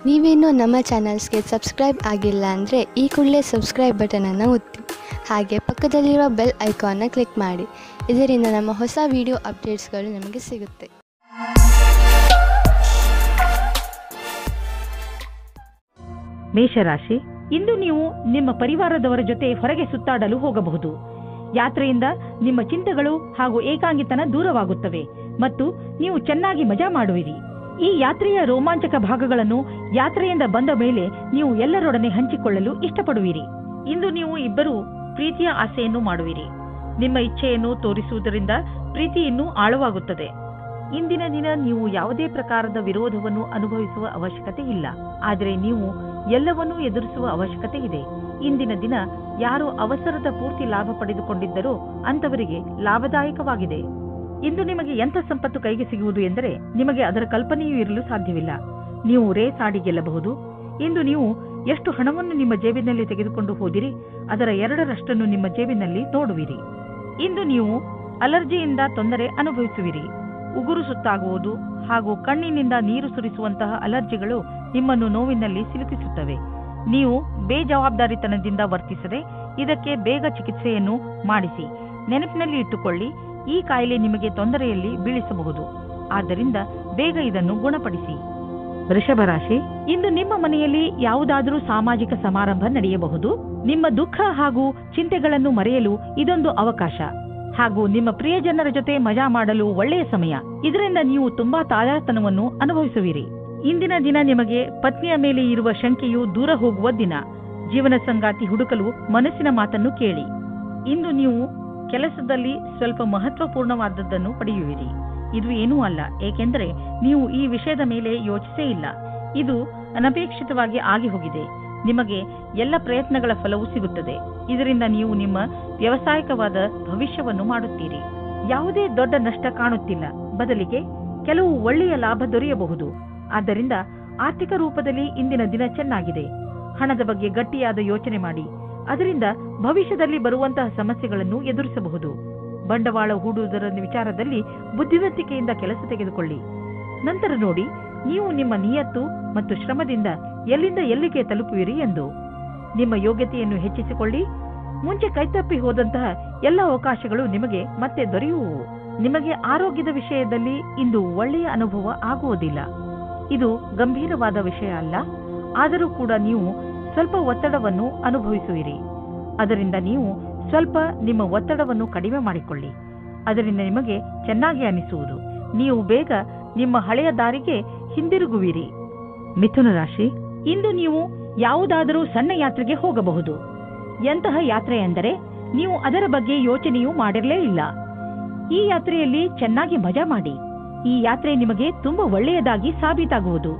ನೀವೇನೂ ನಮ್ಮ ಚಾನಲ್ಸ್ಗೆ ಸಬ್ಸ್ಕ್ರೈಬ್ ಆಗಿಲ್ಲ ಅಂದರೆ ಈ ಕೂಡಲೇ ಸಬ್ಸ್ಕ್ರೈಬ್ ಬಟನನ್ನು ಒತ್ತಿ, ಹಾಗೆ ಪಕ್ಕದಲ್ಲಿರುವ ಬೆಲ್ ಐಕಾನ್ನ ಕ್ಲಿಕ್ ಮಾಡಿ. ಇದರಿಂದ ನಮ್ಮ ಹೊಸ ವಿಡಿಯೋ ಅಪ್ಡೇಟ್ಸ್ಗಳು ನಿಮಗೆ ಸಿಗುತ್ತೆ. ಮೇಷರಾಶಿ, ಇಂದು ನೀವು ನಿಮ್ಮ ಪರಿವಾರದವರ ಜೊತೆ ಹೊರಗೆ ಸುತ್ತಾಡಲು ಹೋಗಬಹುದು. ಯಾತ್ರೆಯಿಂದ ನಿಮ್ಮ ಚಿಂತೆಗಳು ಹಾಗೂ ಏಕಾಂಗಿತನ ದೂರವಾಗುತ್ತವೆ ಮತ್ತು ನೀವು ಚೆನ್ನಾಗಿ ಮಜಾ ಮಾಡುವಿರಿ. ಈ ಯಾತ್ರೆಯ ರೋಮಾಂಚಕ ಭಾಗಗಳನ್ನು ಯಾತ್ರೆಯಿಂದ ಬಂದ ಮೇಲೆ ನೀವು ಎಲ್ಲರೊಡನೆ ಹಂಚಿಕೊಳ್ಳಲು ಇಷ್ಟಪಡುವಿರಿ. ಇಂದು ನೀವು ಇಬ್ಬರು ಪ್ರೀತಿಯ ಆಸೆಯನ್ನು ಮಾಡುವಿರಿ. ನಿಮ್ಮ ಇಚ್ಛೆಯನ್ನು ತೋರಿಸುವುದರಿಂದ ಪ್ರೀತಿ ಇನ್ನೂ ಆಳವಾಗುತ್ತದೆ. ಇಂದಿನ ದಿನ ನೀವು ಯಾವುದೇ ಪ್ರಕಾರದ ವಿರೋಧವನ್ನು ಅನುಭವಿಸುವ ಅವಶ್ಯಕತೆ ಇಲ್ಲ, ಆದರೆ ನೀವು ಎಲ್ಲವನ್ನೂ ಎದುರಿಸುವ ಅವಶ್ಯಕತೆ ಇದೆ. ಇಂದಿನ ದಿನ ಯಾರು ಅವಸರದ ಪೂರ್ತಿ ಲಾಭ ಪಡೆದುಕೊಂಡಿದ್ದರೋ ಅಂತವರಿಗೆ ಲಾಭದಾಯಕವಾಗಿದೆ. ಇಂದು ನಿಮಗೆ ಎಂಥ ಸಂಪತ್ತು ಕೈಗೆ ಸಿಗುವುದು ಎಂದರೆ ನಿಮಗೆ ಅದರ ಕಲ್ಪನೆಯೂ ಇರಲು ಸಾಧ್ಯವಿಲ್ಲ. ನೀವು ರೇಸ್ ಆಡಿ ಗೆಲ್ಲಬಹುದು. ಇಂದು ನೀವು ಎಷ್ಟು ಹಣವನ್ನು ನಿಮ್ಮ ಜೇಬಿನಲ್ಲಿ ತೆಗೆದುಕೊಂಡು ಹೋದಿರಿ ಅದರ 2ರಷ್ಟನ್ನು ನಿಮ್ಮ ಜೇಬಿನಲ್ಲಿ ನೋಡುವಿರಿ. ಇಂದು ನೀವು ಅಲರ್ಜಿಯಿಂದ ತೊಂದರೆ ಅನುಭವಿಸುವಿರಿ. ಉಗುರು ಸುತ್ತಾಗುವುದು ಹಾಗೂ ಕಣ್ಣಿನಿಂದ ನೀರು ಸುರಿಸುವಂತಹ ಅಲರ್ಜಿಗಳು ನಿಮ್ಮನ್ನು ನೋವಿನಲ್ಲಿ ಸಿಲುಕಿಸುತ್ತವೆ. ನೀವು ಬೇಜವಾಬ್ದಾರಿತನದಿಂದ ವರ್ತಿಸದೆ ಇದಕ್ಕೆ ಬೇಗ ಚಿಕಿತ್ಸೆಯನ್ನು ಮಾಡಿಸಿ. ನೆನಪಿನಲ್ಲಿ ಇಟ್ಟುಕೊಳ್ಳಿ, ಈ ಕಾಯಿಲೆ ನಿಮಗೆ ತೊಂದರೆಯಲ್ಲಿ ಬೀಳಿಸಬಹುದು. ಆದ್ದರಿಂದ ಬೇಗ ಇದನ್ನು ಗುಣಪಡಿಸಿ. ವೃಷಭ ರಾಶಿ, ಇಂದು ನಿಮ್ಮ ಮನೆಯಲ್ಲಿ ಯಾವುದಾದರೂ ಸಾಮಾಜಿಕ ಸಮಾರಂಭ ನಡೆಯಬಹುದು. ನಿಮ್ಮ ದುಃಖ ಹಾಗೂ ಚಿಂತೆಗಳನ್ನು ಮರೆಯಲು ಇದೊಂದು ಅವಕಾಶ ಹಾಗೂ ನಿಮ್ಮ ಪ್ರಿಯಜನರ ಜೊತೆ ಮಜಾ ಮಾಡಲು ಒಳ್ಳೆಯ ಸಮಯ. ಇದರಿಂದ ನೀವು ತುಂಬಾ ತಾಜಾತನವನ್ನು ಅನುಭವಿಸುವಿರಿ. ಇಂದಿನ ದಿನ ನಿಮಗೆ ಪತ್ನಿಯ ಮೇಲೆ ಇರುವ ಶಂಕೆಯು ದೂರ ಹೋಗುವ ದಿನ. ಜೀವನ ಸಂಗಾತಿ ಹುಡುಕಲು ಮನಸ್ಸಿನ ಮಾತನ್ನು ಕೇಳಿ. ಇಂದು ನೀವು ಕೆಲಸದಲ್ಲಿ ಸ್ವಲ್ಪ ಮಹತ್ವಪೂರ್ಣವಾದದ್ದನ್ನು ಪಡೆಯುವಿರಿ. ಇದು ಏನೂ ಅಲ್ಲ, ಏಕೆಂದರೆ ನೀವು ಈ ವಿಷಯದ ಮೇಲೆ ಯೋಚಿಸೇ ಇಲ್ಲ. ಇದು ಅನಪೇಕ್ಷಿತವಾಗಿ ಆಗಿ ಹೋಗಿದೆ. ನಿಮಗೆ ಎಲ್ಲ ಪ್ರಯತ್ನಗಳ ಫಲವೂ ಸಿಗುತ್ತದೆ. ಇದರಿಂದ ನೀವು ನಿಮ್ಮ ವ್ಯವಸಾಯಿಕವಾದ ಭವಿಷ್ಯವನ್ನು ಮಾಡುತ್ತೀರಿ. ಯಾವುದೇ ದೊಡ್ಡ ನಷ್ಟ ಕಾಣುತ್ತಿಲ್ಲ, ಬದಲಿಗೆ ಕೆಲವು ಒಳ್ಳೆಯ ಲಾಭ ದೊರೆಯಬಹುದು. ಆದ್ದರಿಂದ ಆರ್ಥಿಕ ರೂಪದಲ್ಲಿ ಇಂದಿನ ದಿನ ಚೆನ್ನಾಗಿದೆ. ಹಣದ ಬಗ್ಗೆ ಗಟ್ಟಿಯಾದ ಯೋಚನೆ ಮಾಡಿ. ಅದರಿಂದ ಭವಿಷ್ಯದಲ್ಲಿ ಬರುವಂತಹ ಸಮಸ್ಯೆಗಳನ್ನು ಎದುರಿಸಬಹುದು. ಬಂಡವಾಳ ಹೂಡುವುದರ ವಿಚಾರದಲ್ಲಿ ಬುದ್ಧಿವಂತಿಕೆಯಿಂದ ಕೆಲಸ ತೆಗೆದುಕೊಳ್ಳಿ. ನಂತರ ನೋಡಿ ನೀವು ನಿಮ್ಮ ನಿಯತ್ತು ಮತ್ತು ಶ್ರಮದಿಂದ ಎಲ್ಲಿಂದ ಎಲ್ಲಿಗೆ ತಲುಪುವಿರಿ ಎಂದು. ನಿಮ್ಮ ಯೋಗ್ಯತೆಯನ್ನು ಹೆಚ್ಚಿಸಿಕೊಳ್ಳಿ. ಮುಂಚೆ ಕೈತಪ್ಪಿ ಹೋದಂತಹ ಎಲ್ಲ ಅವಕಾಶಗಳು ನಿಮಗೆ ಮತ್ತೆ ದೊರೆಯುವು. ನಿಮಗೆ ಆರೋಗ್ಯದ ವಿಷಯದಲ್ಲಿ ಇಂದು ಒಳ್ಳೆಯ ಅನುಭವ ಆಗುವುದಿಲ್ಲ. ಇದು ಗಂಭೀರವಾದ ವಿಷಯ ಅಲ್ಲ, ಆದರೂ ಕೂಡ ನೀವು ಸ್ವಲ್ಪ ಒತ್ತಡವನ್ನು ಅನುಭವಿಸುವಿರಿ. ಅದರಿಂದ ನೀವು ಸ್ವಲ್ಪ ನಿಮ್ಮ ಒತ್ತಡವನ್ನು ಕಡಿಮೆ ಮಾಡಿಕೊಳ್ಳಿ. ಅದರಿಂದ ನಿಮಗೆ ಚೆನ್ನಾಗಿ ಅನಿಸುವುದು. ನೀವು ಬೇಗ ನಿಮ್ಮ ಹಳೆಯ ದಾರಿಗೆ ಹಿಂದಿರುಗುವಿರಿ. ಮಿಥುನ ರಾಶಿ, ಇಂದು ನೀವು ಯಾವುದಾದರೂ ಸಣ್ಣ ಯಾತ್ರೆಗೆ ಹೋಗಬಹುದು. ಎಂತಹ ಯಾತ್ರೆ ಎಂದರೆ ನೀವು ಅದರ ಬಗ್ಗೆ ಯೋಚನೆಯೂ ಮಾಡಿರಲೇ ಇಲ್ಲ. ಈ ಯಾತ್ರೆಯಲ್ಲಿ ಚೆನ್ನಾಗಿ ಮಜಾ ಮಾಡಿ. ಈ ಯಾತ್ರೆ ನಿಮಗೆ ತುಂಬಾ ಒಳ್ಳೆಯದಾಗಿ ಸಾಬೀತಾಗುವುದು.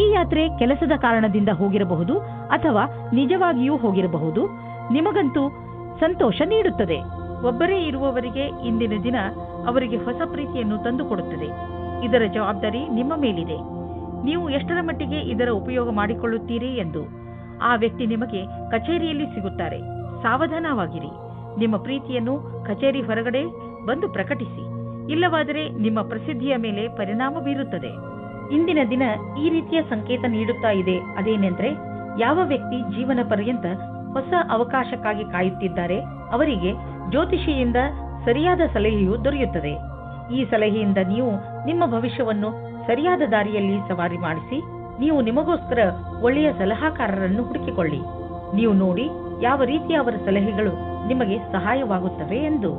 ಈ ಯಾತ್ರೆ ಕೆಲಸದ ಕಾರಣದಿಂದ ಹೋಗಿರಬಹುದು ಅಥವಾ ನಿಜವಾಗಿಯೂ ಹೋಗಿರಬಹುದು. ನಿಮಗಂತೂ ಸಂತೋಷ ನೀಡುತ್ತದೆ. ಒಬ್ಬರೇ ಇರುವವರಿಗೆ ಇಂದಿನ ದಿನ ಅವರಿಗೆ ಹೊಸ ಪ್ರೀತಿಯನ್ನು ತಂದುಕೊಡುತ್ತದೆ. ಇದರ ಜವಾಬ್ದಾರಿ ನಿಮ್ಮ ಮೇಲಿದೆ. ನೀವು ಎಷ್ಟರ ಮಟ್ಟಿಗೆ ಇದರ ಉಪಯೋಗ ಮಾಡಿಕೊಳ್ಳುತ್ತೀರಿ ಎಂದು. ಆ ವ್ಯಕ್ತಿ ನಿಮಗೆ ಕಚೇರಿಯಲ್ಲಿ ಸಿಗುತ್ತಾರೆ. ಸಾವಧಾನವಾಗಿರಿ. ನಿಮ್ಮ ಪ್ರೀತಿಯನ್ನು ಕಚೇರಿ ಹೊರಗಡೆ ಬಂದು ಪ್ರಕಟಿಸಿ. ಇಲ್ಲವಾದರೆ ನಿಮ್ಮ ಪ್ರಸಿದ್ಧಿಯ ಮೇಲೆ ಪರಿಣಾಮ ಬೀರುತ್ತದೆ. ಇಂದಿನ ದಿನ ಈ ರೀತಿಯ ಸಂಕೇತ ನೀಡುತ್ತಾ ಇದೆ. ಅದೇನೆಂದ್ರೆ, ಯಾವ ವ್ಯಕ್ತಿ ಜೀವನ ಪರ್ಯಂತ ಹೊಸ ಅವಕಾಶಕ್ಕಾಗಿ ಕಾಯುತ್ತಿದ್ದಾರೆ ಅವರಿಗೆ ಜ್ಯೋತಿಷಿಯಿಂದ ಸರಿಯಾದ ಸಲಹೆಯು ದೊರೆಯುತ್ತದೆ. ಈ ಸಲಹೆಯಿಂದ ನೀವು ನಿಮ್ಮ ಭವಿಷ್ಯವನ್ನು ಸರಿಯಾದ ದಾರಿಯಲ್ಲಿ ಸವಾರಿ ಮಾಡಿಸಿ. ನೀವು ನಿಮಗೋಸ್ಕರ ಒಳ್ಳೆಯ ಸಲಹಾಕಾರರನ್ನು ಹುಡುಕಿಕೊಳ್ಳಿ. ನೀವು ನೋಡಿ ಯಾವ ರೀತಿಯ ಅವರ ಸಲಹೆಗಳು ನಿಮಗೆ ಸಹಾಯವಾಗುತ್ತವೆ ಎಂದು.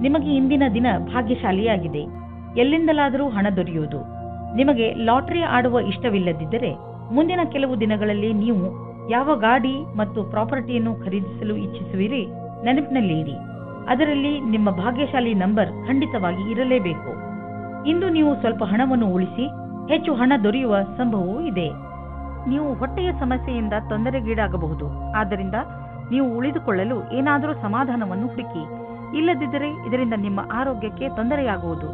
ನಿಮಗೆ ಇಂದಿನ ದಿನ ಭಾಗ್ಯಶಾಲಿಯಾಗಿದೆ. ಎಲ್ಲಿಂದಲಾದರೂ ಹಣ ದೊರೆಯುವುದು. ನಿಮಗೆ ಲಾಟರಿ ಆಡುವ ಇಷ್ಟವಿಲ್ಲದಿದ್ದರೆ ಮುಂದಿನ ಕೆಲವು ದಿನಗಳಲ್ಲಿ ನೀವು ಯಾವ ಗಾಡಿ ಮತ್ತು ಪ್ರಾಪರ್ಟಿಯನ್ನು ಖರೀದಿಸಲು ಇಚ್ಛಿಸುವಿರಿ ನೆನಪಿನಲ್ಲಿ ಇಡಿ. ಅದರಲ್ಲಿ ನಿಮ್ಮ ಭಾಗ್ಯಶಾಲಿ ನಂಬರ್ ಖಂಡಿತವಾಗಿ ಇರಲೇಬೇಕು. ಇಂದು ನೀವು ಸ್ವಲ್ಪ ಹಣವನ್ನು ಉಳಿಸಿ. ಹೆಚ್ಚು ಹಣ ದೊರೆಯುವ ಸಂಭವವೂ ಇದೆ. ನೀವು ಹೊಟ್ಟೆಯ ಸಮಸ್ಯೆಯಿಂದ ತೊಂದರೆಗೀಡಾಗಬಹುದು. ಆದ್ದರಿಂದ ನೀವು ಉಳಿದುಕೊಳ್ಳಲು ಏನಾದರೂ ಸಮಾಧಾನವನ್ನು ಹುಡುಕಿ. ಇಲ್ಲದಿದ್ದರೆ ಇದರಿಂದ ನಿಮ್ಮ ಆರೋಗ್ಯಕ್ಕೆ ತೊಂದರೆಯಾಗುವುದು.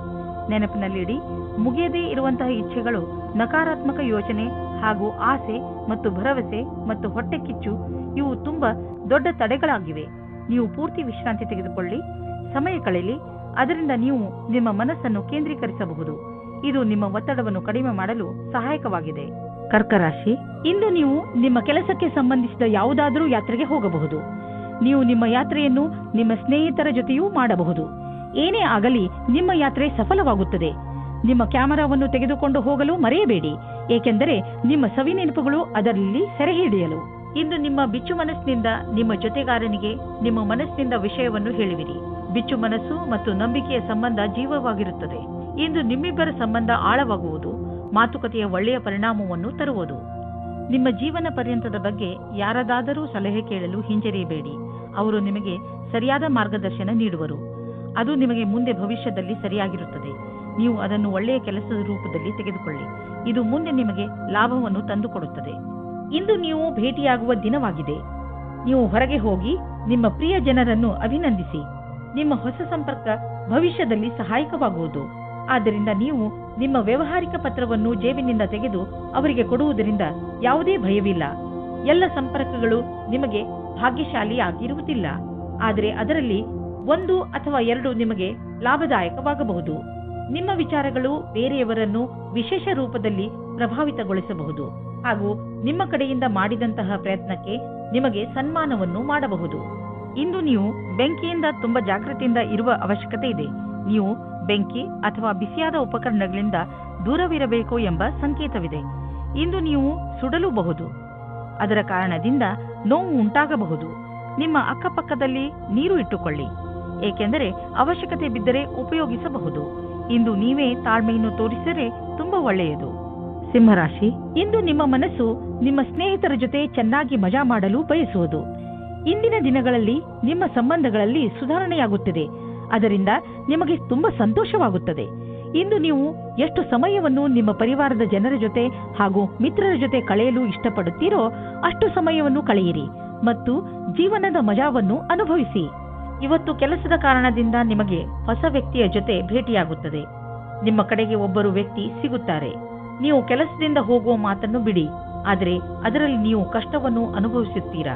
ನೆನಪಿನಲ್ಲಿಡಿ, ಮುಗಿಯದೇ ಇರುವಂತಹ ಇಚ್ಛೆಗಳು, ನಕಾರಾತ್ಮಕ ಯೋಚನೆ ಹಾಗೂ ಆಸೆ ಮತ್ತು ಭರವಸೆ ಮತ್ತು ಹೊಟ್ಟೆ ಕಿಚ್ಚು ಇವು ತುಂಬಾ ದೊಡ್ಡ ತಡೆಗಳಾಗಿವೆ. ನೀವು ಪೂರ್ತಿ ವಿಶ್ರಾಂತಿ ತೆಗೆದುಕೊಳ್ಳಿ, ಸಮಯ ಕಳೆಯಲಿ. ಅದರಿಂದ ನೀವು ನಿಮ್ಮ ಮನಸ್ಸನ್ನು ಕೇಂದ್ರೀಕರಿಸಬಹುದು. ಇದು ನಿಮ್ಮ ಒತ್ತಡವನ್ನು ಕಡಿಮೆ ಮಾಡಲು ಸಹಾಯಕವಾಗಿದೆ. ಕರ್ಕ ರಾಶಿ, ಇಂದು ನೀವು ನಿಮ್ಮ ಕೆಲಸಕ್ಕೆ ಸಂಬಂಧಿಸಿದ ಯಾವುದಾದರೂ ಯಾತ್ರೆಗೆ ಹೋಗಬಹುದು. ನೀವು ನಿಮ್ಮ ಯಾತ್ರೆಯನ್ನು ನಿಮ್ಮ ಸ್ನೇಹಿತರ ಜೊತೆಯೂ ಮಾಡಬಹುದು. ಏನೇ ಆಗಲಿ ನಿಮ್ಮ ಯಾತ್ರೆ ಸಫಲವಾಗುತ್ತದೆ. ನಿಮ್ಮ ಕ್ಯಾಮೆರಾವನ್ನು ತೆಗೆದುಕೊಂಡು ಹೋಗಲು ಮರೆಯಬೇಡಿ, ಏಕೆಂದರೆ ನಿಮ್ಮ ಸವಿ ನೆನಪುಗಳು ಅದರಲ್ಲಿ ಸೆರೆ ಹಿಡಿಯಲು. ಇಂದು ನಿಮ್ಮ ಬಿಚ್ಚು ಮನಸ್ಸಿನಿಂದ ನಿಮ್ಮ ಜೊತೆಗಾರನಿಗೆ ನಿಮ್ಮ ಮನಸ್ಸಿನಿಂದ ವಿಷಯವನ್ನು ಹೇಳುವಿರಿ. ಬಿಚ್ಚು ಮನಸ್ಸು ಮತ್ತು ನಂಬಿಕೆಯ ಸಂಬಂಧ ಜೀವವಾಗಿರುತ್ತದೆ. ಇಂದು ನಿಮ್ಮಿಬ್ಬರ ಸಂಬಂಧ ಆಳವಾಗುವುದು, ಮಾತುಕತೆಯ ಒಳ್ಳೆಯ ಪರಿಣಾಮವನ್ನು ತರುವುದು. ನಿಮ್ಮ ಜೀವನ ಪರ್ಯಂತದ ಬಗ್ಗೆ ಯಾರದಾದರೂ ಸಲಹೆ ಕೇಳಲು ಹಿಂಜರಿಯಬೇಡಿ. ಅವರು ನಿಮಗೆ ಸರಿಯಾದ ಮಾರ್ಗದರ್ಶನ ನೀಡುವರು. ಅದು ನಿಮಗೆ ಮುಂದೆ ಭವಿಷ್ಯದಲ್ಲಿ ಸರಿಯಾಗಿರುತ್ತದೆ. ನೀವು ಅದನ್ನು ಒಳ್ಳೆಯ ಕೆಲಸದ ರೂಪದಲ್ಲಿ ತೆಗೆದುಕೊಳ್ಳಿ. ಇದು ಮುಂದೆ ನಿಮಗೆ ಲಾಭವನ್ನು ತಂದುಕೊಡುತ್ತದೆ. ಇಂದು ನೀವು ಭೇಟಿಯಾಗುವ ದಿನವಾಗಿದೆ. ನೀವು ಹೊರಗೆ ಹೋಗಿ ನಿಮ್ಮ ಪ್ರಿಯ ಜನರನ್ನು ಅಭಿನಂದಿಸಿ. ನಿಮ್ಮ ಹೊಸ ಸಂಪರ್ಕ ಭವಿಷ್ಯದಲ್ಲಿ ಸಹಾಯಕವಾಗುವುದು. ಆದ್ದರಿಂದ ನೀವು ನಿಮ್ಮ ವ್ಯವಹಾರಿಕ ಪತ್ರವನ್ನು ಜೇಬಿನಿಂದ ತೆಗೆದು ಅವರಿಗೆ ಕೊಡುವುದರಿಂದ ಯಾವುದೇ ಭಯವಿಲ್ಲ. ಎಲ್ಲ ಸಂಪರ್ಕಗಳು ನಿಮಗೆ ಭಾಗ್ಯಶಾಲಿಯಾಗಿರುವುದಿಲ್ಲ, ಆದರೆ ಅದರಲ್ಲಿ 1 ಅಥವಾ 2 ನಿಮಗೆ ಲಾಭದಾಯಕವಾಗಬಹುದು. ನಿಮ್ಮ ವಿಚಾರಗಳು ಬೇರೆಯವರನ್ನು ವಿಶೇಷ ರೂಪದಲ್ಲಿ ಪ್ರಭಾವಿತಗೊಳಿಸಬಹುದು ಹಾಗೂ ನಿಮ್ಮ ಕಡೆಯಿಂದ ಮಾಡಿದಂತಹ ಪ್ರಯತ್ನಕ್ಕೆ ನಿಮಗೆ ಸನ್ಮಾನವನ್ನು ಮಾಡಬಹುದು. ಇಂದು ನೀವು ಬೆಂಕಿಯಿಂದ ತುಂಬಾ ಜಾಗೃತಿಯಿಂದ ಇರುವ ಅವಶ್ಯಕತೆ ಇದೆ. ನೀವು ಬೆಂಕಿ ಅಥವಾ ಬಿಸಿಯಾದ ಉಪಕರಣಗಳಿಂದ ದೂರವಿರಬೇಕು ಎಂಬ ಸಂಕೇತವಿದೆ. ಇಂದು ನೀವು ಸುಡಲೂಬಹುದು. ಅದರ ಕಾರಣದಿಂದ ನೋವು ಉಂಟಾಗಬಹುದು. ನಿಮ್ಮ ಅಕ್ಕಪಕ್ಕದಲ್ಲಿ ನೀರು ಇಟ್ಟುಕೊಳ್ಳಿ, ಏಕೆಂದರೆ ಅವಶ್ಯಕತೆ ಬಿದ್ದರೆ ಉಪಯೋಗಿಸಬಹುದು. ಇಂದು ನೀವೇ ತಾಳ್ಮೆಯನ್ನು ತೋರಿಸಿದರೆ ತುಂಬಾ ಒಳ್ಳೆಯದು. ಸಿಂಹರಾಶಿ, ಇಂದು ನಿಮ್ಮ ಮನಸ್ಸು ನಿಮ್ಮ ಸ್ನೇಹಿತರ ಜೊತೆ ಚೆನ್ನಾಗಿ ಮಜಾ ಮಾಡಲು ಬಯಸುವುದು. ಇಂದಿನ ದಿನಗಳಲ್ಲಿ ನಿಮ್ಮ ಸಂಬಂಧಗಳಲ್ಲಿ ಸುಧಾರಣೆಯಾಗುತ್ತದೆ. ಅದರಿಂದ ನಿಮಗೆ ತುಂಬಾ ಸಂತೋಷವಾಗುತ್ತದೆ. ಇಂದು ನೀವು ಎಷ್ಟು ಸಮಯವನ್ನು ನಿಮ್ಮ ಪರಿವಾರದ ಜನರ ಜೊತೆ ಹಾಗೂ ಮಿತ್ರರ ಜೊತೆ ಕಳೆಯಲು ಇಷ್ಟಪಡುತ್ತೀರೋ ಅಷ್ಟು ಸಮಯವನ್ನು ಕಳೆಯಿರಿ ಮತ್ತು ಜೀವನದ ಮಜಾವನ್ನು ಅನುಭವಿಸಿ. ಇವತ್ತು ಕೆಲಸದ ಕಾರಣದಿಂದ ನಿಮಗೆ ಹೊಸ ವ್ಯಕ್ತಿಯ ಜೊತೆ ಭೇಟಿಯಾಗುತ್ತದೆ. ನಿಮ್ಮ ಕಡೆಗೆ ಒಬ್ಬರು ವ್ಯಕ್ತಿ ಸಿಗುತ್ತಾರೆ. ನೀವು ಕೆಲಸದಿಂದ ಹೋಗುವ ಮಾತನ್ನು ಬಿಡಿ, ಆದರೆ ಅದರಲ್ಲಿ ನೀವು ಕಷ್ಟವನ್ನು ಅನುಭವಿಸುತ್ತೀರಾ.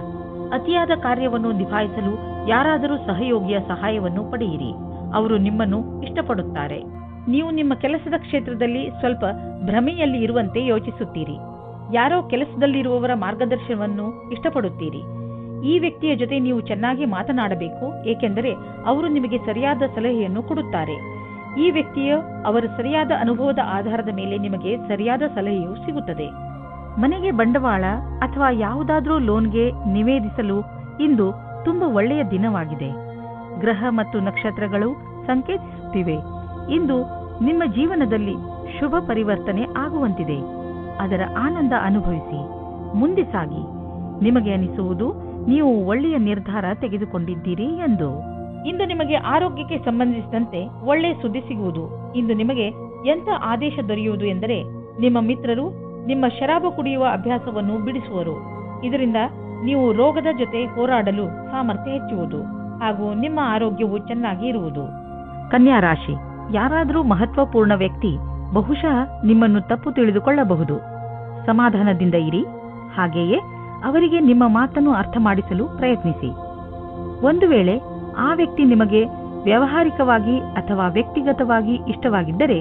ಅತಿಯಾದ ಕಾರ್ಯವನ್ನು ನಿಭಾಯಿಸಲು ಯಾರಾದರೂ ಸಹಯೋಗಿಯ ಸಹಾಯವನ್ನು ಪಡೆಯಿರಿ. ಅವರು ನಿಮ್ಮನ್ನು ಇಷ್ಟಪಡುತ್ತಾರೆ. ನೀವು ನಿಮ್ಮ ಕೆಲಸದ ಕ್ಷೇತ್ರದಲ್ಲಿ ಸ್ವಲ್ಪ ಭ್ರಮೆಯಲ್ಲಿ ಇರುವಂತೆ ಯೋಚಿಸುತ್ತೀರಿ. ಯಾರೋ ಕೆಲಸದಲ್ಲಿರುವವರ ಮಾರ್ಗದರ್ಶನವನ್ನು ಇಷ್ಟಪಡುತ್ತೀರಿ. ಈ ವ್ಯಕ್ತಿಯ ಜೊತೆ ನೀವು ಚೆನ್ನಾಗಿ ಮಾತನಾಡಬೇಕು, ಏಕೆಂದರೆ ಅವರು ನಿಮಗೆ ಸರಿಯಾದ ಸಲಹೆಯನ್ನು ಕೊಡುತ್ತಾರೆ. ಈ ವ್ಯಕ್ತಿಯ ಅವರ ಸರಿಯಾದ ಅನುಭವದ ಆಧಾರದ ಮೇಲೆ ನಿಮಗೆ ಸರಿಯಾದ ಸಲಹೆಯು ಸಿಗುತ್ತದೆ. ಮನೆಗೆ ಬಂಡವಾಳ ಅಥವಾ ಯಾವುದಾದ್ರೂ ಲೋನ್ಗೆ ನಿವೇದಿಸಲು ಇಂದು ತುಂಬಾ ಒಳ್ಳೆಯ ದಿನವಾಗಿದೆ. ಗ್ರಹ ಮತ್ತು ನಕ್ಷತ್ರಗಳು ಸಂಕೇತಿಸುತ್ತಿವೆ. ಇಂದು ನಿಮ್ಮ ಜೀವನದಲ್ಲಿ ಶುಭ ಪರಿವರ್ತನೆ ಆಗುವಂತಿದೆ. ಅದರ ಆನಂದ ಅನುಭವಿಸಿ ಮುಂದೆ ಸಾಗಿ. ನಿಮಗೆ ಅನಿಸುವುದು ನೀವು ಒಳ್ಳೆಯ ನಿರ್ಧಾರ ತೆಗೆದುಕೊಂಡಿದ್ದೀರಿ ಎಂದು. ಇಂದು ನಿಮಗೆ ಆರೋಗ್ಯಕ್ಕೆ ಸಂಬಂಧಿಸಿದಂತೆ ಒಳ್ಳೆಯ ಸುದ್ದಿ ಸಿಗುವುದು. ಇಂದು ನಿಮಗೆ ಎಂಥ ಆದೇಶ ದೊರೆಯುವುದು ಎಂದರೆ ನಿಮ್ಮ ಮಿತ್ರರು ನಿಮ್ಮ ಶರಾಬು ಕುಡಿಯುವ ಅಭ್ಯಾಸವನ್ನು ಬಿಡಿಸುವರು. ಇದರಿಂದ ನೀವು ರೋಗದ ಜೊತೆ ಹೋರಾಡಲು ಸಾಮರ್ಥ್ಯ ಹೆಚ್ಚುವುದು ಹಾಗೂ ನಿಮ್ಮ ಆರೋಗ್ಯವು ಚೆನ್ನಾಗಿ ಇರುವುದು. ಕನ್ಯಾ ರಾಶಿ, ಯಾರಾದರೂ ಮಹತ್ವಪೂರ್ಣ ವ್ಯಕ್ತಿ ಬಹುಶಃ ನಿಮ್ಮನ್ನು ತಪ್ಪು ತಿಳಿದುಕೊಳ್ಳಬಹುದು. ಸಮಾಧಾನದಿಂದ ಇರಿ. ಹಾಗೆಯೇ ಅವರಿಗೆ ನಿಮ್ಮ ಮಾತನ್ನು ಅರ್ಥ ಮಾಡಿಸಲು ಪ್ರಯತ್ನಿಸಿ. ಒಂದು ವೇಳೆ ಆ ವ್ಯಕ್ತಿ ನಿಮಗೆ ವ್ಯಾವಹಾರಿಕವಾಗಿ ಅಥವಾ ವ್ಯಕ್ತಿಗತವಾಗಿ ಇಷ್ಟವಾಗಿದ್ದರೆ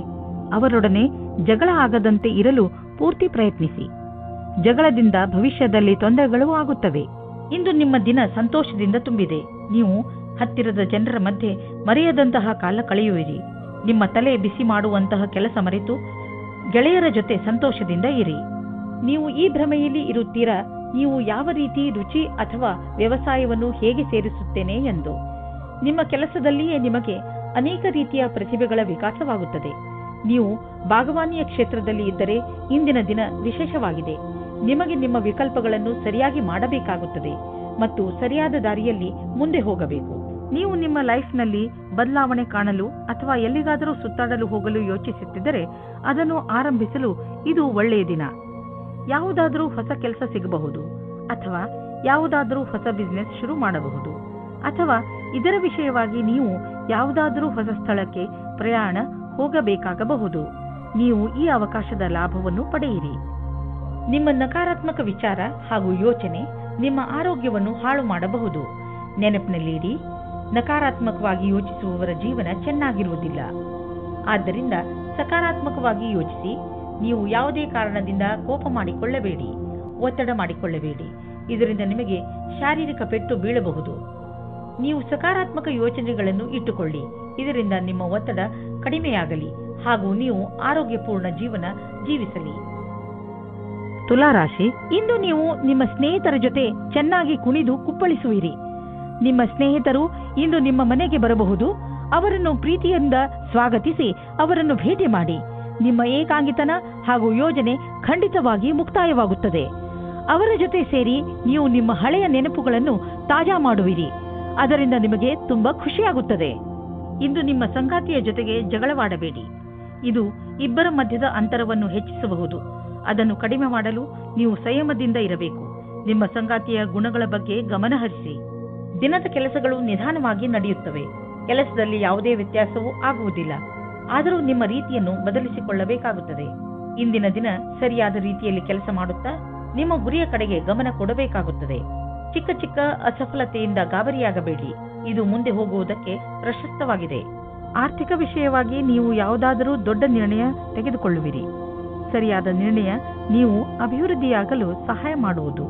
ಅವರೊಡನೆ ಜಗಳ ಆಗದಂತೆ ಇರಲು ಪೂರ್ತಿ ಪ್ರಯತ್ನಿಸಿ. ಜಗಳದಿಂದ ಭವಿಷ್ಯದಲ್ಲಿ ತೊಂದರೆಗಳು ಆಗುತ್ತವೆ. ಇಂದು ನಿಮ್ಮ ದಿನ ಸಂತೋಷದಿಂದ ತುಂಬಿದೆ. ನೀವು ಹತ್ತಿರದ ಜನರ ಮಧ್ಯೆ ಮರೆಯದಂತಹ ಕಾಲ ಕಳೆಯುವಿರಿ. ನಿಮ್ಮ ತಲೆ ಬಿಸಿ ಮಾಡುವಂತಹ ಕೆಲಸ ಮರೆತು ಗೆಳೆಯರ ಜೊತೆ ಸಂತೋಷದಿಂದ ಇರಿ. ನೀವು ಈ ಭ್ರಮೆಯಲ್ಲಿ ಇರುತ್ತೀರಾ, ನೀವು ಯಾವ ರೀತಿ ರುಚಿ ಅಥವಾ ವ್ಯವಸಾಯವನ್ನು ಹೇಗೆ ಸೇರಿಸುತ್ತೇನೆ ಎಂದು. ನಿಮ್ಮ ಕೆಲಸದಲ್ಲಿಯೇ ನಿಮಗೆ ಅನೇಕ ರೀತಿಯ ಪ್ರತಿಭೆಗಳ ವಿಕಾಸವಾಗುತ್ತದೆ. ನೀವು ಭಾಗವಾನಿಯ ಕ್ಷೇತ್ರದಲ್ಲಿ ಇದ್ದರೆ ಇಂದಿನ ದಿನ ವಿಶೇಷವಾಗಿದೆ. ನಿಮಗೆ ನಿಮ್ಮ ವಿಕಲ್ಪಗಳನ್ನು ಸರಿಯಾಗಿ ಮಾಡಬೇಕಾಗುತ್ತದೆ ಮತ್ತು ಸರಿಯಾದ ದಾರಿಯಲ್ಲಿ ಮುಂದೆ ಹೋಗಬೇಕು. ನೀವು ನಿಮ್ಮ ಲೈಫ್ನಲ್ಲಿ ಬದಲಾವಣೆ ಕಾಣಲು ಅಥವಾ ಎಲ್ಲಿಗಾದರೂ ಸುತ್ತಾಡಲು ಹೋಗಲು ಯೋಚಿಸುತ್ತಿದ್ದರೆ ಅದನ್ನು ಆರಂಭಿಸಲು ಇದು ಒಳ್ಳೆಯ ದಿನ. ಯಾವುದಾದರೂ ಹೊಸ ಕೆಲಸ ಸಿಗಬಹುದು ಅಥವಾ ಯಾವುದಾದರೂ ಹೊಸ ಬಿಸಿನೆಸ್ ಶುರು ಮಾಡಬಹುದು ಅಥವಾ ಇದರ ವಿಷಯವಾಗಿ ನೀವು ಯಾವುದಾದರೂ ಹೊಸ ಸ್ಥಳಕ್ಕೆ ಪ್ರಯಾಣ ಹೋಗಬೇಕಾಗಬಹುದು. ನೀವು ಈ ಅವಕಾಶದ ಲಾಭವನ್ನು ಪಡೆಯಿರಿ. ನಿಮ್ಮ ನಕಾರಾತ್ಮಕ ವಿಚಾರ ಹಾಗೂ ಯೋಚನೆ ನಿಮ್ಮ ಆರೋಗ್ಯವನ್ನು ಹಾಳು ಮಾಡಬಹುದು. ನೆನಪಿನಲ್ಲಿಡಿ, ನಕಾರಾತ್ಮಕವಾಗಿ ಯೋಚಿಸುವವರ ಜೀವನ ಚೆನ್ನಾಗಿರುವುದಿಲ್ಲ. ಆದ್ದರಿಂದ ಸಕಾರಾತ್ಮಕವಾಗಿ ಯೋಚಿಸಿ. ನೀವು ಯಾವುದೇ ಕಾರಣದಿಂದ ಕೋಪ ಮಾಡಿಕೊಳ್ಳಬೇಡಿ, ಒತ್ತಡ ಮಾಡಿಕೊಳ್ಳಬೇಡಿ. ಇದರಿಂದ ನಿಮಗೆ ಶಾರೀರಿಕ ಪೆಟ್ಟು ಬೀಳಬಹುದು. ನೀವು ಸಕಾರಾತ್ಮಕ ಯೋಚನೆಗಳನ್ನು ಇಟ್ಟುಕೊಳ್ಳಿ. ಇದರಿಂದ ನಿಮ್ಮ ಒತ್ತಡ ಕಡಿಮೆಯಾಗಲಿ ಹಾಗೂ ನೀವು ಆರೋಗ್ಯಪೂರ್ಣ ಜೀವನ ಜೀವಿಸಲಿ. ತುಲಾರಾಶಿ, ಇಂದು ನೀವು ನಿಮ್ಮ ಸ್ನೇಹಿತರ ಜೊತೆ ಚೆನ್ನಾಗಿ ಕುಣಿದು ಕುಪ್ಪಳಿಸುವಿರಿ. ನಿಮ್ಮ ಸ್ನೇಹಿತರು ಇಂದು ನಿಮ್ಮ ಮನೆಗೆ ಬರಬಹುದು. ಅವರನ್ನು ಪ್ರೀತಿಯಿಂದ ಸ್ವಾಗತಿಸಿ ಅವರನ್ನು ಭೇಟಿ ಮಾಡಿ. ನಿಮ್ಮ ಏಕಾಂಗಿತನ ಹಾಗೂ ಯೋಜನೆ ಖಂಡಿತವಾಗಿ ಮುಕ್ತಾಯವಾಗುತ್ತದೆ. ಅವರ ಜೊತೆ ಸೇರಿ ನೀವು ನಿಮ್ಮ ಹಳೆಯ ನೆನಪುಗಳನ್ನು ತಾಜಾ ಮಾಡುವಿರಿ. ಅದರಿಂದ ನಿಮಗೆ ತುಂಬಾ ಖುಷಿಯಾಗುತ್ತದೆ. ಇಂದು ನಿಮ್ಮ ಸಂಗಾತಿಯ ಜೊತೆಗೆ ಜಗಳವಾಡಬೇಡಿ. ಇದು ಇಬ್ಬರ ಮಧ್ಯದ ಅಂತರವನ್ನು ಹೆಚ್ಚಿಸಬಹುದು. ಅದನ್ನು ಕಡಿಮೆ ಮಾಡಲು ನೀವು ಸಂಯಮದಿಂದ ಇರಬೇಕು. ನಿಮ್ಮ ಸಂಗಾತಿಯ ಗುಣಗಳ ಬಗ್ಗೆ ಗಮನ ಹರಿಸಿ. ದಿನದ ಕೆಲಸಗಳು ನಿಧಾನವಾಗಿ ನಡೆಯುತ್ತವೆ. ಕೆಲಸದಲ್ಲಿ ಯಾವುದೇ ವ್ಯತ್ಯಾಸವೂ ಆಗುವುದಿಲ್ಲ. ಆದರೂ ನಿಮ್ಮ ರೀತಿಯನ್ನು ಬದಲಿಸಿಕೊಳ್ಳಬೇಕಾಗುತ್ತದೆ. ಇಂದಿನ ದಿನ ಸರಿಯಾದ ರೀತಿಯಲ್ಲಿ ಕೆಲಸ ಮಾಡುತ್ತಾ ನಿಮ್ಮ ಗುರಿಯ ಕಡೆಗೆ ಗಮನ ಕೊಡಬೇಕಾಗುತ್ತದೆ. ಚಿಕ್ಕ ಚಿಕ್ಕ ಅಸಫಲತೆಯಿಂದ ಗಾಬರಿಯಾಗಬೇಡಿ. ಇದು ಮುಂದೆ ಹೋಗುವುದಕ್ಕೆ ಪ್ರಶಸ್ತವಾಗಿದೆ. ಆರ್ಥಿಕ ವಿಷಯವಾಗಿ ನೀವು ಯಾವುದಾದರೂ ದೊಡ್ಡ ನಿರ್ಣಯ ತೆಗೆದುಕೊಳ್ಳುವಿರಿ. ಸರಿಯಾದ ನಿರ್ಣಯ ನೀವು ಅಭಿವೃದ್ಧಿಯಾಗಲು ಸಹಾಯ ಮಾಡುವುದು.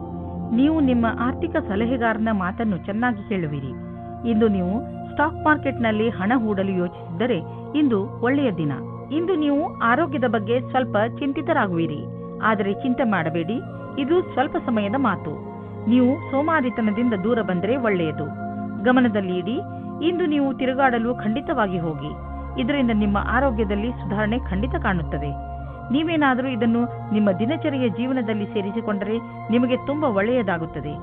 ನೀವು ನಿಮ್ಮ ಆರ್ಥಿಕ ಸಲಹೆಗಾರನ ಮಾತನ್ನು ಚೆನ್ನಾಗಿ ಕೇಳುವಿರಿ. ಇಂದು ನೀವು ಸ್ಟಾಕ್ ಮಾರ್ಕೆಟ್ನಲ್ಲಿ ಹಣ ಹೂಡಲು ಯೋಚಿಸಿದ್ದರೆ ಇಂದು ಒಳ್ಳೆಯ ದಿನ. ಇಂದು ನೀವು ಆರೋಗ್ಯದ ಬಗ್ಗೆ ಸ್ವಲ್ಪ ಚಿಂತಿತರಾಗುವಿರಿ. ಆದರೆ ಚಿಂತೆ ಮಾಡಬೇಡಿ, ಇದು ಸ್ವಲ್ಪ ಸಮಯದ ಮಾತು. ನೀವು ಸೋಮಾರಿತನದಿಂದ ದೂರ ಬಂದರೆ ಒಳ್ಳೆಯದು. ಗಮನದಲ್ಲಿ ಇಡಿ. ಇಂದು ನೀವು ತಿರುಗಾಡಲು ಖಂಡಿತವಾಗಿ ಹೋಗಿ. ಇದರಿಂದ ನಿಮ್ಮ ಆರೋಗ್ಯದಲ್ಲಿ ಸುಧಾರಣೆ ಖಂಡಿತ ಕಾಣುತ್ತದೆ. ನೀವೇನಾದರೂ ಇದನ್ನು ನಿಮ್ಮ ದಿನಚರಿಯ ಜೀವನದಲ್ಲಿ ಸೇರಿಸಿಕೊಂಡರೆ ನಿಮಗೆ ತುಂಬಾ ಒಳ್ಳೆಯದಾಗುತ್ತದೆ.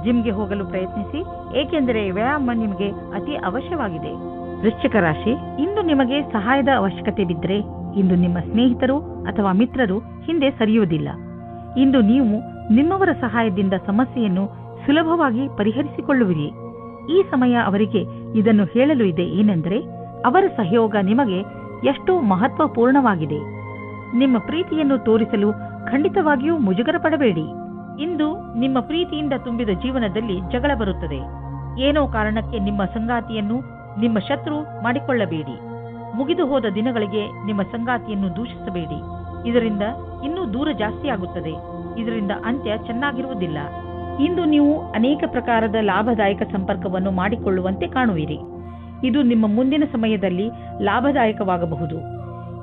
ಜಿಮ್ಗೆ ಹೋಗಲು ಪ್ರಯತ್ನಿಸಿ, ಏಕೆಂದರೆ ವ್ಯಾಯಾಮ ನಿಮಗೆ ಅತಿ ಅವಶ್ಯವಾಗಿದೆ. ವೃಶ್ಚಿಕ ರಾಶಿ, ಇಂದು ನಿಮಗೆ ಸಹಾಯದ ಅವಶ್ಯಕತೆ ಬಿದ್ದರೆ ಇಂದು ನಿಮ್ಮ ಸ್ನೇಹಿತರು ಅಥವಾ ಮಿತ್ರರು ಹಿಂದೆ ಸರಿಯುವುದಿಲ್ಲ. ಇಂದು ನೀವು ನಿಮ್ಮವರ ಸಹಾಯದಿಂದ ಸಮಸ್ಯೆಯನ್ನು ಸುಲಭವಾಗಿ ಪರಿಹರಿಸಿಕೊಳ್ಳುವಿರಿ. ಈ ಸಮಯ ಅವರಿಗೆ ಇದನ್ನು ಹೇಳಲು ಇದೆ ಏನೆಂದರೆ ಅವರ ಸಹಯೋಗ ನಿಮಗೆ ಎಷ್ಟು ಮಹತ್ವಪೂರ್ಣವಾಗಿದೆ. ನಿಮ್ಮ ಪ್ರೀತಿಯನ್ನು ತೋರಿಸಲು ಖಂಡಿತವಾಗಿಯೂ ಮುಜುಗರ ಪಡಬೇಡಿ. ಇಂದು ನಿಮ್ಮ ಪ್ರೀತಿಯಿಂದ ತುಂಬಿದ ಜೀವನದಲ್ಲಿ ಜಗಳ ಬರುತ್ತದೆ. ಏನೋ ಕಾರಣಕ್ಕೆ ನಿಮ್ಮ ಸಂಗಾತಿಯನ್ನು ನಿಮ್ಮ ಶತ್ರು ಮಾಡಿಕೊಳ್ಳಬೇಡಿ. ಮುಗಿದು ಹೋದ ದಿನಗಳಿಗೆ ನಿಮ್ಮ ಸಂಗಾತಿಯನ್ನು ದೂಷಿಸಬೇಡಿ. ಇದರಿಂದ ಇನ್ನೂ ದೂರ ಜಾಸ್ತಿ ಆಗುತ್ತದೆ. ಇದರಿಂದ ಅಂತ್ಯ ಚೆನ್ನಾಗಿರುವುದಿಲ್ಲ. ಇಂದು ನೀವು ಅನೇಕ ಪ್ರಕಾರದ ಲಾಭದಾಯಕ ಸಂಪರ್ಕವನ್ನು ಮಾಡಿಕೊಳ್ಳುವಂತೆ ಕಾಣುವಿರಿ. ಇದು ನಿಮ್ಮ ಮುಂದಿನ ಸಮಯದಲ್ಲಿ ಲಾಭದಾಯಕವಾಗಬಹುದು.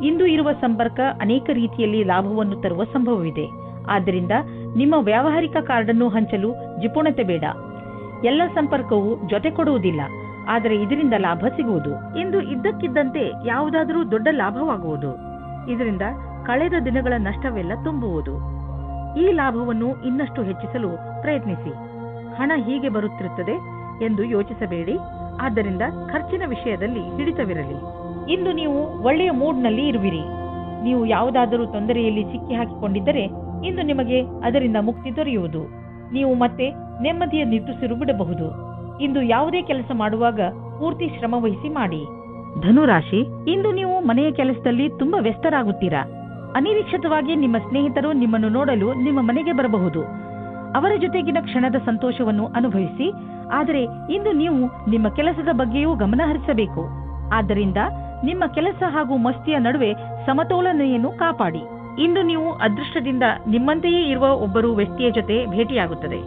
ಇಂದು ಇರುವ ಸಂಪರ್ಕ ಅನೇಕ ರೀತಿಯಲ್ಲಿ ಲಾಭವನ್ನು ತರುವ ಸಂಭವವಿದೆ. ಆದ್ದರಿಂದ ನಿಮ್ಮ ವ್ಯಾವಹಾರಿಕ ಕಾರ್ಡನ್ನು ಹಂಚಲು ಜಿಪುಣತೆ ಬೇಡ. ಎಲ್ಲ ಸಂಪರ್ಕವು ಜೊತೆ ಕೊಡುವುದಿಲ್ಲ, ಆದರೆ ಇದರಿಂದ ಲಾಭ ಸಿಗುವುದು. ಇಂದು ಇದ್ದಕ್ಕಿದ್ದಂತೆ ಯಾವುದಾದರೂ ದೊಡ್ಡ ಲಾಭವಾಗುವುದು. ಇದರಿಂದ ಕಳೆದ ದಿನಗಳ ನಷ್ಟವೆಲ್ಲ ತುಂಬುವುದು. ಈ ಲಾಭವನ್ನು ಇನ್ನಷ್ಟು ಹೆಚ್ಚಿಸಲು ಪ್ರಯತ್ನಿಸಿ. ಹಣ ಹೀಗೆ ಬರುತ್ತಿರುತ್ತದೆ ಎಂದು ಯೋಚಿಸಬೇಡಿ. ಆದ್ದರಿಂದ ಖರ್ಚಿನ ವಿಷಯದಲ್ಲಿ ಹಿಡಿತವಿರಲಿ. ಇಂದು ನೀವು ಒಳ್ಳೆಯ ಮೂಡ್ನಲ್ಲಿ ಇರುವಿರಿ. ನೀವು ಯಾವುದಾದರೂ ತೊಂದರೆಯಲ್ಲಿ ಸಿಕ್ಕಿ ಹಾಕಿಕೊಂಡಿದ್ದರೆ ಇಂದು ನಿಮಗೆ ಅದರಿಂದ ಮುಕ್ತಿ ದೊರೆಯುವುದು. ನೀವು ಮತ್ತೆ ನೆಮ್ಮದಿಯ ನಿಟ್ಟುಸಿರು ಬಿಡಬಹುದು. ಇಂದು ಯಾವುದೇ ಕೆಲಸ ಮಾಡುವಾಗ ಪೂರ್ತಿ ಶ್ರಮ ವಹಿಸಿ ಮಾಡಿ. ಧನುರಾಶಿ, ಇಂದು ನೀವು ಮನೆಯ ಕೆಲಸದಲ್ಲಿ ತುಂಬಾ ವ್ಯಸ್ತರಾಗುತ್ತೀರಾ. ಅನಿರೀಕ್ಷಿತವಾಗಿ ನಿಮ್ಮ ಸ್ನೇಹಿತರು ನಿಮ್ಮನ್ನು ನೋಡಲು ನಿಮ್ಮ ಮನೆಗೆ ಬರಬಹುದು. ಅವರ ಜೊತೆಗಿನ ಕ್ಷಣದ ಸಂತೋಷವನ್ನು ಅನುಭವಿಸಿ. ಆದರೆ ಇಂದು ನೀವು ನಿಮ್ಮ ಕೆಲಸದ ಬಗ್ಗೆಯೂ ಗಮನ ಹರಿಸಬೇಕು. ಆದ್ದರಿಂದ ನಿಮ್ಮ ಕೆಲಸ ಹಾಗೂ ಮಸ್ತಿಯ ನಡುವೆ ಸಮತೋಲನೆಯನ್ನು ಕಾಪಾಡಿ. ಇಂದು ನೀವು ಅದೃಷ್ಟದಿಂದ ನಿಮ್ಮಂತೆಯೇ ಇರುವ ಒಬ್ಬರು ವ್ಯಕ್ತಿಯ ಜೊತೆ ಭೇಟಿಯಾಗುತ್ತದೆ.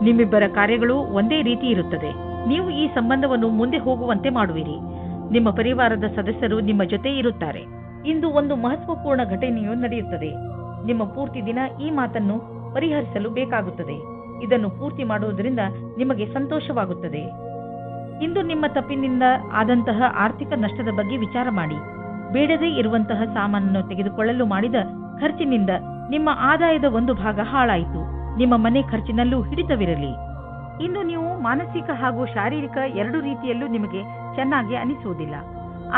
ನಿಮ್ಮಿಬ್ಬರ ಕಾರ್ಯಗಳು ಒಂದೇ ರೀತಿ ಇರುತ್ತದೆ. ನೀವು ಈ ಸಂಬಂಧವನ್ನು ಮುಂದೆ ಹೋಗುವಂತೆ ಮಾಡುವಿರಿ. ನಿಮ್ಮ ಪರಿವಾರದ ಸದಸ್ಯರು ನಿಮ್ಮ ಜೊತೆ ಇರುತ್ತಾರೆ. ಇಂದು ಒಂದು ಮಹತ್ವಪೂರ್ಣ ಘಟನೆಯು ನಡೆಯುತ್ತದೆ. ನಿಮ್ಮ ಪೂರ್ತಿ ದಿನ ಈ ಮಾತನ್ನು ಪರಿಹರಿಸಲು ಬೇಕಾಗುತ್ತದೆ. ಇದನ್ನು ಪೂರ್ತಿ ಮಾಡುವುದರಿಂದ ನಿಮಗೆ ಸಂತೋಷವಾಗುತ್ತದೆ. ಇಂದು ನಿಮ್ಮ ತಪ್ಪಿನಿಂದ ಆದಂತಹ ಆರ್ಥಿಕ ನಷ್ಟದ ಬಗ್ಗೆ ವಿಚಾರ ಮಾಡಿ. ಬೇಡದೇ ಇರುವಂತಹ ಸಾಮಾನನ್ನು ತೆಗೆದುಕೊಳ್ಳಲು ಮಾಡಿದ ಖರ್ಚಿನಿಂದ ನಿಮ್ಮ ಆದಾಯದ ಒಂದು ಭಾಗ ಹಾಳಾಯಿತು. ನಿಮ್ಮ ಮನೆ ಖರ್ಚಿನಲ್ಲೂ ಹಿಡಿತವಿರಲಿ. ಇಂದು ನೀವು ಮಾನಸಿಕ ಹಾಗೂ ಶಾರೀರಿಕ ಎರಡು ರೀತಿಯಲ್ಲೂ ನಿಮಗೆ ಚೆನ್ನಾಗಿ ಅನಿಸುವುದಿಲ್ಲ.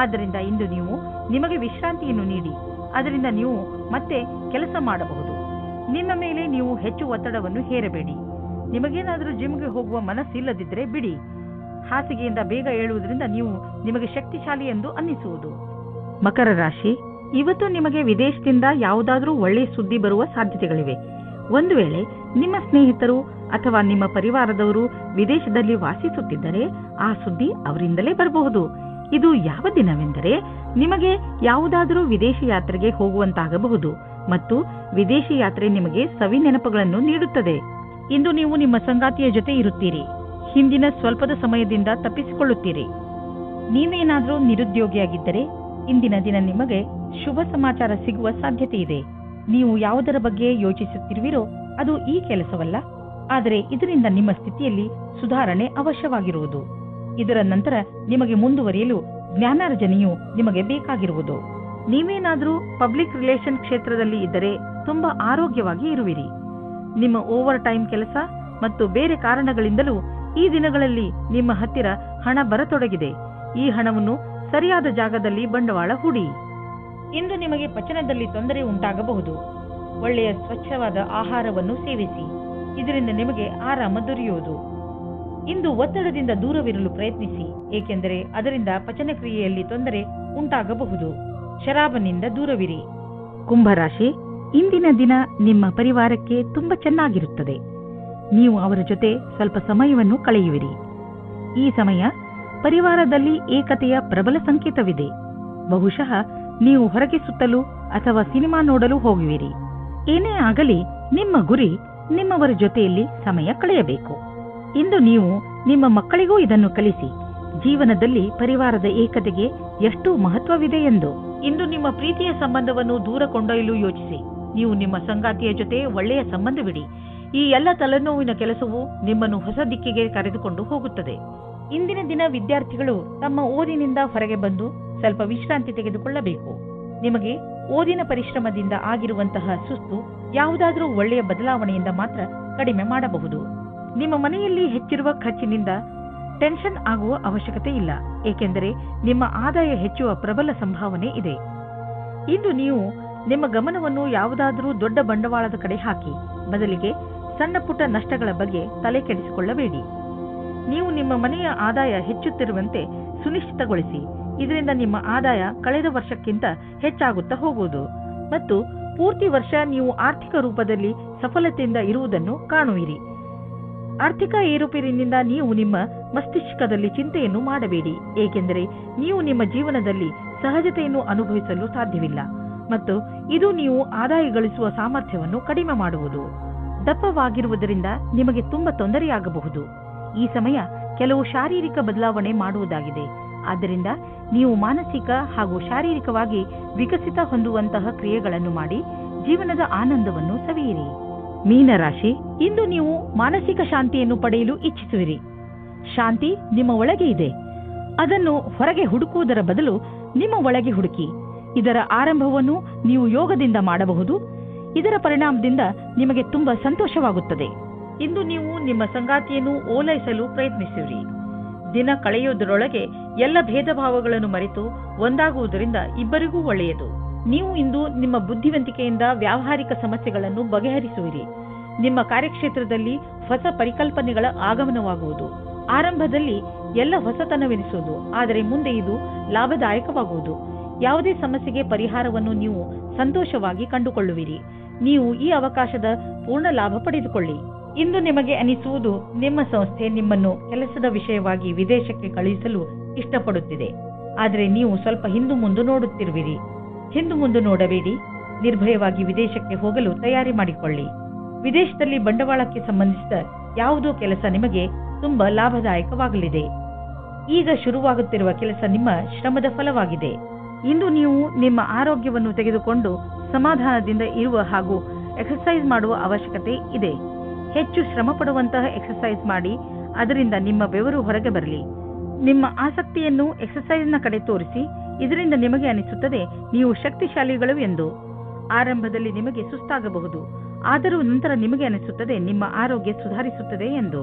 ಆದ್ದರಿಂದ ಇಂದು ನೀವು ನಿಮಗೆ ವಿಶ್ರಾಂತಿಯನ್ನು ನೀಡಿ. ಅದರಿಂದ ನೀವು ಮತ್ತೆ ಕೆಲಸ ಮಾಡಬಹುದು. ನಿಮ್ಮ ಮೇಲೆ ನೀವು ಹೆಚ್ಚು ಒತ್ತಡವನ್ನು ಹೇರಬೇಡಿ. ನಿಮಗೇನಾದರೂ ಜಿಮ್ಗೆ ಹೋಗುವ ಮನಸ್ಸಿಲ್ಲದಿದ್ದರೆ ಬಿಡಿ. ಹಾಸಿಗೆಯಿಂದ ಬೇಗ ಏಳುವುದರಿಂದ ನೀವು ನಿಮಗೆ ಶಕ್ತಿಶಾಲಿ ಎಂದು ಅನ್ನಿಸುವುದು. ಮಕರ ರಾಶಿ, ಇವತ್ತು ನಿಮಗೆ ವಿದೇಶದಿಂದ ಯಾವುದಾದರೂ ಒಳ್ಳೆಯ ಸುದ್ದಿ ಬರುವ ಸಾಧ್ಯತೆಗಳಿವೆ. ಒಂದು ವೇಳೆ ನಿಮ್ಮ ಸ್ನೇಹಿತರು ಅಥವಾ ನಿಮ್ಮ ಪರಿವಾರದವರು ವಿದೇಶದಲ್ಲಿ ವಾಸಿಸುತ್ತಿದ್ದರೆ ಆ ಸುದ್ದಿ ಅವರಿಂದಲೇ ಬರಬಹುದು. ಇದು ಯಾವ ದಿನವೆಂದರೆ ನಿಮಗೆ ಯಾವುದಾದರೂ ವಿದೇಶಿ ಯಾತ್ರೆಗೆ ಹೋಗುವಂತಾಗಬಹುದು. ಮತ್ತು ವಿದೇಶಿ ಯಾತ್ರೆ ನಿಮಗೆ ಸವಿ ನೆನಪುಗಳನ್ನು ನೀಡುತ್ತದೆ. ಇಂದು ನೀವು ನಿಮ್ಮ ಸಂಗಾತಿಯ ಜೊತೆ ಇರುತ್ತೀರಿ. ಹಿಂದಿನ ಸ್ವಲ್ಪದ ಸಮಯದಿಂದ ತಪ್ಪಿಸಿಕೊಳ್ಳುತ್ತೀರಿ. ನೀವೇನಾದರೂ ನಿರುದ್ಯೋಗಿಯಾಗಿದ್ದರೆ ಇಂದಿನ ದಿನ ನಿಮಗೆ ಶುಭ ಸಮಾಚಾರ ಸಿಗುವ ಸಾಧ್ಯತೆ ಇದೆ. ನೀವು ಯಾವುದರ ಬಗ್ಗೆ ಯೋಚಿಸುತ್ತಿರುವಿರೋ ಅದು ಈ ಕೆಲಸವಲ್ಲ, ಆದರೆ ಇದರಿಂದ ನಿಮ್ಮ ಸ್ಥಿತಿಯಲ್ಲಿ ಸುಧಾರಣೆ ಅವಶ್ಯವಾಗಿರುವುದು. ಇದರ ನಂತರ ನಿಮಗೆ ಮುಂದುವರಿಯಲು ಜ್ಞಾನಾರ್ಜನೆಯು ನಿಮಗೆ ಬೇಕಾಗಿರುವುದು. ನೀವೇನಾದರೂ ಪಬ್ಲಿಕ್ ರಿಲೇಷನ್ ಕ್ಷೇತ್ರದಲ್ಲಿ ಇದ್ದರೆ ತುಂಬಾ ಆರೋಗ್ಯವಾಗಿ ಇರುವಿರಿ. ನಿಮ್ಮ ಓವರ್ ಟೈಮ್ ಕೆಲಸ ಮತ್ತು ಬೇರೆ ಕಾರಣಗಳಿಂದಲೂ ಈ ದಿನಗಳಲ್ಲಿ ನಿಮ್ಮ ಹತ್ತಿರ ಹಣ ಬರತೊಡಗಿದೆ. ಈ ಹಣವನ್ನು ಸರಿಯಾದ ಜಾಗದಲ್ಲಿ ಬಂಡವಾಳ ಹೂಡಿ. ಇಂದು ನಿಮಗೆ ಪಚನದಲ್ಲಿ ತೊಂದರೆ ಉಂಟಾಗಬಹುದು. ಒಳ್ಳೆಯ ಸ್ವಚ್ಛವಾದ ಆಹಾರವನ್ನು ಸೇವಿಸಿ, ಇದರಿಂದ ನಿಮಗೆ ಆರಾಮ ದೊರೆಯುವುದು. ಇಂದು ಒತ್ತಡದಿಂದ ದೂರವಿರಲು ಪ್ರಯತ್ನಿಸಿ, ಏಕೆಂದರೆ ಅದರಿಂದ ಪಚನ ಕ್ರಿಯೆಯಲ್ಲಿ ತೊಂದರೆ ಉಂಟಾಗಬಹುದು. ಶರಾಬನಿಂದ ದೂರವಿರಿ. ಕುಂಭರಾಶಿ, ಇಂದಿನ ದಿನ ನಿಮ್ಮ ಪರಿವಾರಕ್ಕೆ ತುಂಬಾ ಚೆನ್ನಾಗಿರುತ್ತದೆ. ನೀವು ಅವರ ಜೊತೆ ಸ್ವಲ್ಪ ಸಮಯವನ್ನು ಕಳೆಯುವಿರಿ. ಈ ಸಮಯ ಪರಿವಾರದಲ್ಲಿ ಏಕತೆಯ ಪ್ರಬಲ ಸಂಕೇತವಿದೆ. ಬಹುಶಃ ನೀವು ಹೊರಗೆ ಸುತ್ತಲು ಅಥವಾ ಸಿನಿಮಾ ನೋಡಲು ಹೋಗುವಿರಿ. ಏನೇ ಆಗಲಿ ನಿಮ್ಮ ಗುರಿ ನಿಮ್ಮವರ ಜೊತೆಯಲ್ಲಿ ಸಮಯ ಕಳೆಯಬೇಕು. ಇಂದು ನೀವು ನಿಮ್ಮ ಮಕ್ಕಳಿಗೂ ಇದನ್ನು ಕಲಿಸಿ, ಜೀವನದಲ್ಲಿ ಪರಿವಾರದ ಏಕತೆಗೆ ಎಷ್ಟು ಮಹತ್ವವಿದೆ ಎಂದು. ಇಂದು ನಿಮ್ಮ ಪ್ರೀತಿಯ ಸಂಬಂಧವನ್ನು ದೂರ ಕೊಂಡೊಯ್ಯಲು ಯೋಚಿಸಿ. ನೀವು ನಿಮ್ಮ ಸಂಗಾತಿಯ ಜೊತೆ ಒಳ್ಳೆಯ ಸಂಬಂಧವಿಡಿ. ಈ ಎಲ್ಲ ತಲೆನೋವಿನ ಕೆಲಸವು ನಿಮ್ಮನ್ನು ಹೊಸ ದಿಕ್ಕಿಗೆ ಕರೆದುಕೊಂಡು ಹೋಗುತ್ತದೆ. ಇಂದಿನ ದಿನ ವಿದ್ಯಾರ್ಥಿಗಳು ತಮ್ಮ ಓದಿನಿಂದ ಹೊರಗೆ ಬಂದು ಸ್ವಲ್ಪ ವಿಶ್ರಾಂತಿ ತೆಗೆದುಕೊಳ್ಳಬೇಕು. ನಿಮಗೆ ಓದಿನ ಪರಿಶ್ರಮದಿಂದ ಆಗಿರುವಂತಹ ಸುಸ್ತು ಯಾವುದಾದರೂ ಒಳ್ಳೆಯ ಬದಲಾವಣೆಯಿಂದ ಮಾತ್ರ ಕಡಿಮೆ ಮಾಡಬಹುದು. ನಿಮ್ಮ ಮನೆಯಲ್ಲಿ ಹೆಚ್ಚಿರುವ ಖರ್ಚಿನಿಂದ ಟೆನ್ಷನ್ ಆಗುವ ಅವಶ್ಯಕತೆ ಇಲ್ಲ, ಏಕೆಂದರೆ ನಿಮ್ಮ ಆದಾಯ ಹೆಚ್ಚುವ ಪ್ರಬಲ ಸಂಭಾವನೆ ಇದೆ. ಇಂದು ನೀವು ನಿಮ್ಮ ಗಮನವನ್ನು ಯಾವುದಾದರೂ ದೊಡ್ಡ ಬಂಡವಾಳದ ಕಡೆ ಹಾಕಿ, ಬದಲಿಗೆ ಸಣ್ಣ ಪುಟ್ಟ ನಷ್ಟಗಳ ಬಗ್ಗೆ ತಲೆ ಕೆಡಿಸಿಕೊಳ್ಳಬೇಡಿ. ನೀವು ನಿಮ್ಮ ಮನೆಯ ಆದಾಯ ಹೆಚ್ಚುತ್ತಿರುವಂತೆ ಸುನಿಶ್ಚಿತಗೊಳಿಸಿ. ಇದರಿಂದ ನಿಮ್ಮ ಆದಾಯ ಕಳೆದ ವರ್ಷಕ್ಕಿಂತ ಹೆಚ್ಚಾಗುತ್ತಾ ಹೋಗುವುದು ಮತ್ತು ಪೂರ್ತಿ ವರ್ಷ ನೀವು ಆರ್ಥಿಕ ರೂಪದಲ್ಲಿ ಸಫಲತೆಯಿಂದ ಇರುವುದನ್ನು ಕಾಣುವಿರಿ. ಆರ್ಥಿಕ ಏರುಪೇರಿನಿಂದ ನೀವು ನಿಮ್ಮ ಮಸ್ತಿಷ್ಕದಲ್ಲಿ ಚಿಂತೆಯನ್ನು ಮಾಡಬೇಡಿ, ಏಕೆಂದರೆ ನೀವು ನಿಮ್ಮ ಜೀವನದಲ್ಲಿ ಸಹಜತೆಯನ್ನು ಅನುಭವಿಸಲು ಸಾಧ್ಯವಿಲ್ಲ ಮತ್ತು ಇದು ನೀವು ಆದಾಯ ಗಳಿಸುವ ಸಾಮರ್ಥ್ಯವನ್ನು ಕಡಿಮೆ ಮಾಡುವುದು. ದಪ್ಪವಾಗಿರುವುದರಿಂದ ನಿಮಗೆ ತುಂಬಾ ತೊಂದರೆಯಾಗಬಹುದು. ಈ ಸಮಯ ಕೆಲವು ಶಾರೀರಿಕ ಬದಲಾವಣೆ ಮಾಡುವುದಾಗಿದೆ. ಆದ್ದರಿಂದ ನೀವು ಮಾನಸಿಕ ಹಾಗೂ ಶಾರೀರಿಕವಾಗಿ ವಿಕಸಿತ ಹೊಂದುವಂತಹ ಕ್ರಿಯೆಗಳನ್ನು ಮಾಡಿ ಜೀವನದ ಆನಂದವನ್ನು ಸವಿಯಿರಿ. ಮೀನರಾಶಿ, ಇಂದು ನೀವು ಮಾನಸಿಕ ಶಾಂತಿಯನ್ನು ಪಡೆಯಲು ಇಚ್ಛಿಸುವಿರಿ. ಶಾಂತಿ ನಿಮ್ಮ ಒಳಗೆ ಇದೆ. ಅದನ್ನು ಹೊರಗೆ ಹುಡುಕುವುದರ ಬದಲು ನಿಮ್ಮ ಒಳಗೆ ಹುಡುಕಿ. ಇದರ ಆರಂಭವನ್ನು ನೀವು ಯೋಗದಿಂದ ಮಾಡಬಹುದು. ಇದರ ಪರಿಣಾಮದಿಂದ ನಿಮಗೆ ತುಂಬಾ ಸಂತೋಷವಾಗುತ್ತದೆ. ಇಂದು ನೀವು ನಿಮ್ಮ ಸಂಗಾತಿಯನ್ನು ಓಲೈಸಲು ಪ್ರಯತ್ನಿಸಿರಿ. ದಿನ ಕಳೆಯುವುದರೊಳಗೆ ಎಲ್ಲ ಭೇದ ಭಾವಗಳನ್ನು ಮರೆತು ಒಂದಾಗುವುದರಿಂದ ಇಬ್ಬರಿಗೂ ಒಳ್ಳೆಯದು. ನೀವು ಇಂದು ನಿಮ್ಮ ಬುದ್ಧಿವಂತಿಕೆಯಿಂದ ವ್ಯಾವಹಾರಿಕ ಸಮಸ್ಯೆಗಳನ್ನು ಬಗೆಹರಿಸುವಿರಿ. ನಿಮ್ಮ ಕಾರ್ಯಕ್ಷೇತ್ರದಲ್ಲಿ ಹೊಸ ಪರಿಕಲ್ಪನೆಗಳ ಆಗಮನವಾಗುವುದು. ಆರಂಭದಲ್ಲಿ ಎಲ್ಲ ಹೊಸತನವೆನಿಸುವುದು, ಆದರೆ ಮುಂದೆ ಇದು ಲಾಭದಾಯಕವಾಗುವುದು. ಯಾವುದೇ ಸಮಸ್ಯೆಗೆ ಪರಿಹಾರವನ್ನು ನೀವು ಸಂತೋಷವಾಗಿ ಕಂಡುಕೊಳ್ಳುವಿರಿ. ನೀವು ಈ ಅವಕಾಶದ ಪೂರ್ಣ ಲಾಭ ಪಡೆದುಕೊಳ್ಳಿ. ಇಂದು ನಿಮಗೆ ಅನಿಸುವುದು ನಿಮ್ಮ ಸಂಸ್ಥೆ ನಿಮ್ಮನ್ನು ಕೆಲಸದ ವಿಷಯವಾಗಿ ವಿದೇಶಕ್ಕೆ ಕಳುಹಿಸಲು ಇಷ್ಟಪಡುತ್ತಿದೆ, ಆದರೆ ನೀವು ಸ್ವಲ್ಪ ಹಿಂದು ಮುಂದೆ ನೋಡುತ್ತಿರುವಿರಿ. ಹಿಂದು ಮುಂದೆ ನೋಡಬೇಡಿ. ನಿರ್ಭಯವಾಗಿ ವಿದೇಶಕ್ಕೆ ಹೋಗಲು ತಯಾರಿ ಮಾಡಿಕೊಳ್ಳಿ. ವಿದೇಶದಲ್ಲಿ ಬಂಡವಾಳಕ್ಕೆ ಸಂಬಂಧಿಸಿದ ಯಾವುದೋ ಕೆಲಸ ನಿಮಗೆ ತುಂಬಾ ಲಾಭದಾಯಕವಾಗಲಿದೆ. ಈಗ ಶುರುವಾಗುತ್ತಿರುವ ಕೆಲಸ ನಿಮ್ಮ ಶ್ರಮದ ಫಲವಾಗಿದೆ. ಇಂದು ನೀವು ನಿಮ್ಮ ಆರೋಗ್ಯವನ್ನು ತೆಗೆದುಕೊಂಡು ಸಮಾಧಾನದಿಂದ ಇರುವ ಹಾಗೂ ಎಕ್ಸರ್ಸೈಸ್ ಮಾಡುವ ಅವಶ್ಯಕತೆ ಇದೆ. ಹೆಚ್ಚು ಶ್ರಮ ಪಡುವಂತಹ ಎಕ್ಸರ್ಸೈಸ್ ಮಾಡಿ, ಅದರಿಂದ ನಿಮ್ಮ ಬೆವರು ಹೊರಗೆ ಬರಲಿ. ನಿಮ್ಮ ಆಸಕ್ತಿಯನ್ನು ಎಕ್ಸರ್ಸೈಸ್ನ ಕಡೆ ತೋರಿಸಿ. ಇದರಿಂದ ನಿಮಗೆ ಅನಿಸುತ್ತದೆ ನೀವು ಶಕ್ತಿಶಾಲಿಗಳು ಎಂದು. ಆರಂಭದಲ್ಲಿ ನಿಮಗೆ ಸುಸ್ತಾಗಬಹುದು, ಆದರೂ ನಂತರ ನಿಮಗೆ ಅನಿಸುತ್ತದೆ ನಿಮ್ಮ ಆರೋಗ್ಯ ಸುಧಾರಿಸುತ್ತದೆ ಎಂದು.